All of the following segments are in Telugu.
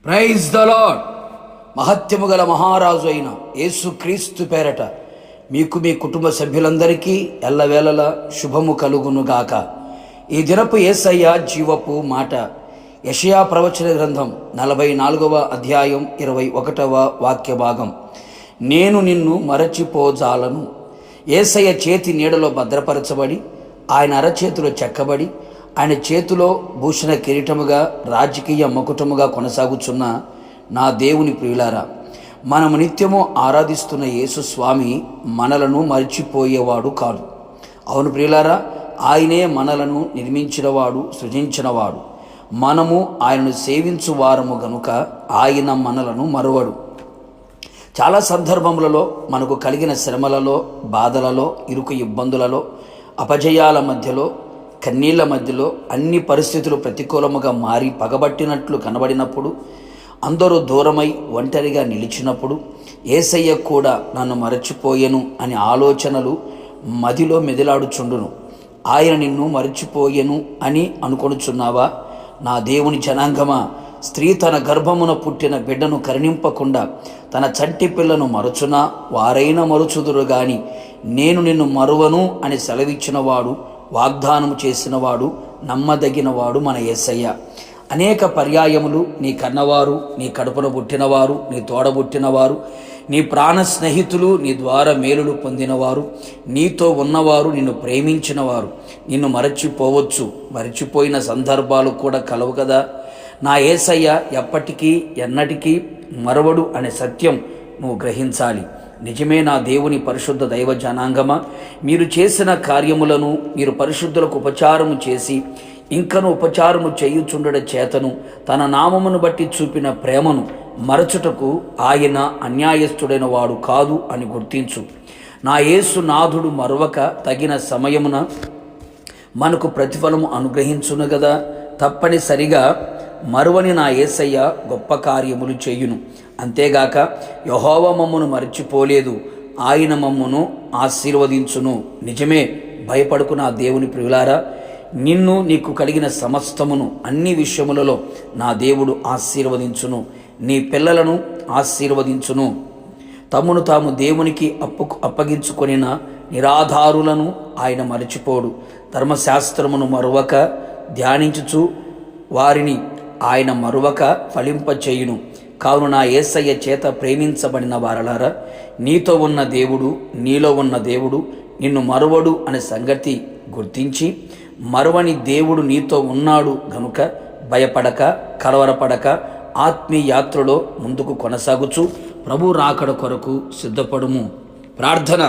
Praise the lord. మహత్యము గల మహారాజు అయిన యేసుక్రీస్తు పేరట మీకు మీ కుటుంబ సభ్యులందరికీ ఎల్లవేళలా శుభము కలుగునుగాక. ఈ దినపు యేసయ్య జీవపు మాట యెషయా ప్రవచన గ్రంథం 44వ అధ్యాయం 21వ వాక్య భాగం. నేను నిన్ను మరచిపోజాలను. యేసయ్య చేతి నీడలో భద్రపరచబడి, ఆయన అరచేతిలో చెక్కబడి, ఆయన చేతిలో భూషణ కిరీటముగా రాజకీయ మకుటముగా కొనసాగుచున్న నా దేవుని ప్రియులారా, మనము నిత్యము ఆరాధిస్తున్న యేసు స్వామి మనలను మరిచిపోయేవాడు కాదు. అవును ప్రియులారా, ఆయనే మనలను నిర్మించినవాడు, సృజించినవాడు. మనము ఆయనను సేవించు వారము గనుక ఆయన మనలను మరువడు. చాలా సందర్భములలో మనకు కలిగిన శ్రమలలో, బాధలలో, ఇరుకు ఇబ్బందులలో, అపజయాల మధ్యలో, కన్నీళ్ల మధ్యలో అన్ని పరిస్థితులు ప్రతికూలముగా మారి పగబట్టినట్లు కనబడినప్పుడు, అందరూ దూరమై ఒంటరిగా నిలిచినప్పుడు, యేసయ్య కూడా నన్ను మరచిపోయెను అనే ఆలోచనలు మదిలో మెదిలాడుచుండును. ఆయన నిన్ను మరచిపోయెను అని అనుకొనుచున్నావా? నా దేవుని జనాంగమా, స్త్రీ తన గర్భమున పుట్టిన బిడ్డను కరుణింపకుండా తన చంటి పిల్లను మరచునా? వారైనా మరుచుదురు గాని నేను నిన్ను మరువను అని సెలవిచ్చినవాడు, వాగ్దానము చేసినవాడు, నమ్మదగినవాడు మన యేసయ్య. అనేక పర్యాయములు నీ కన్నవారు, నీ కడుపున పుట్టినవారు, నీ తోడబుట్టినవారు, నీ ప్రాణ స్నేహితులు, నీ ద్వారా మేలులు పొందినవారు, నీతో ఉన్నవారు, నిన్ను ప్రేమించినవారు నిన్ను మరచిపోవచ్చు. మరచిపోయిన సందర్భాలు కూడా కలవు కదా. నా యేసయ్య ఎప్పటికీ ఎన్నటికీ మరవడు అనే సత్యం నువ్వు గ్రహించాలి. నిజమే నా దేవుని పరిశుద్ధ దైవ జనాంగమా, మీరు చేసిన కార్యములను, మీరు పరిశుద్ధులకు ఉపచారము చేసి ఇంకను ఉపచారము చేయుచుండడ చేతను తన నామమును బట్టి చూపిన ప్రేమను మరచుటకు ఆయన అన్యాయస్తుడైన వాడు కాదు అని గుర్తించు. నా యేసు నాథుడు మరవక తగిన సమయమున మనకు ప్రతిఫలము అనుగ్రహించును గదా. తప్పనిసరిగా మరువని నా యేసయ్య గొప్ప కార్యములు చేయును. అంతేగాక యెహోవా మమ్మును మరచిపోలేదు, ఆయన మమ్మును ఆశీర్వదించును. నిజమే, భయపడుకు నా దేవుని ప్రియులారా. నిన్ను, నీకు కలిగిన సమస్తమును అన్ని విషయములలో నా దేవుడు ఆశీర్వదించును. నీ పిల్లలను ఆశీర్వదించును. తమ్మును తాము దేవునికి అప్పగించుకొనిన నిరాధారులను ఆయన మరచిపోడు. ధర్మశాస్త్రమును మరువక ధ్యానించుచు వారిని ఆయన మరువక ఫలింపచేయును. కావున నా యేసయ్య చేత ప్రేమించబడిన వారలారా, నీతో ఉన్న దేవుడు, నీలో ఉన్న దేవుడు నిన్ను మరువడు అనే సంగతి గుర్తించి, మరువని దేవుడు నీతో ఉన్నాడు గనుక భయపడక, కలవరపడక ఆత్మీయ యాత్రలో ముందుకు కొనసాగుచు ప్రభు రాకడ కొరకు సిద్ధపడుము. ప్రార్థన.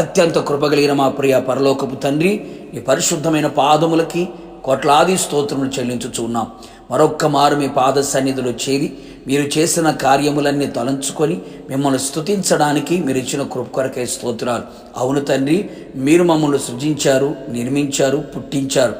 అత్యంత కృపగలిగిన మా ప్రియ పరలోకపు తండ్రి, ఈ పరిశుద్ధమైన పాదములకి కోట్లాది స్తోత్రములు చెల్లించుచున్నాం. మరొక్క మారు మీ పాద సన్నిధిలో చేరి మీరు చేసిన కార్యములన్నీ తలంచుకొని మిమ్మల్ని స్తుతించడానికి మీరు ఇచ్చిన కృప కొరకే స్తోత్రాలు. అవును తండ్రి, మీరు మమ్మల్ని సృజించారు, నిర్మించారు, పుట్టించారు.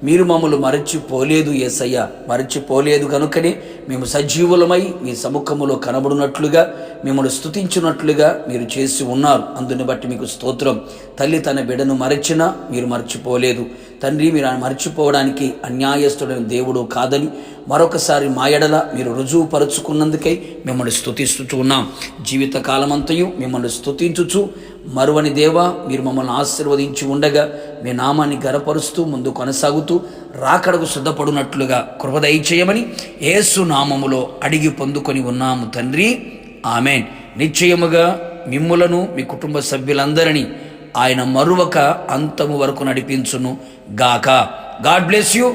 మీరు మమ్మల్ని మరచిపోలేదు యేసయ్య. మరచిపోలేదు కనుకనే మేము సజీవులమై మీ సముఖములో కనబడినట్లుగా, మిమ్మల్ని స్తుతించినట్లుగా మీరు చేసి ఉన్నారు. అందుని బట్టి మీకు స్తోత్రం. తల్లి తన బిడ్డను మరచినా మీరు మరచిపోలేదు తండ్రి. మీరు మరచిపోవడానికి అన్యాయస్తుడైన దేవుడు కాదని మరొకసారి మా ఎడల మీరు రుజువుపరుచుకున్నందుకై మిమ్మల్ని స్తుతిస్తూ ఉన్నాం. జీవితకాలమంతయు మిమ్మల్ని స్తుతించుచు మరువని దేవా, మీరు మమ్మల్ని ఆశీర్వదించి ఉండగా మీ నామాన్ని గనపరుస్తూ ముందు కొనసాగుతూ రాకడకు సిద్ధపడినట్లుగా కృప దయచేయమని యేసు నామములో అడిగి పొందుకొని ఉన్నాము తండ్రి. ఆమెన్. నిశ్చయముగా మిమ్ములను మీ కుటుంబ సభ్యులందరినీ ఆయన మరువక అంతము వరకు నడిపించును గాక. God bless you.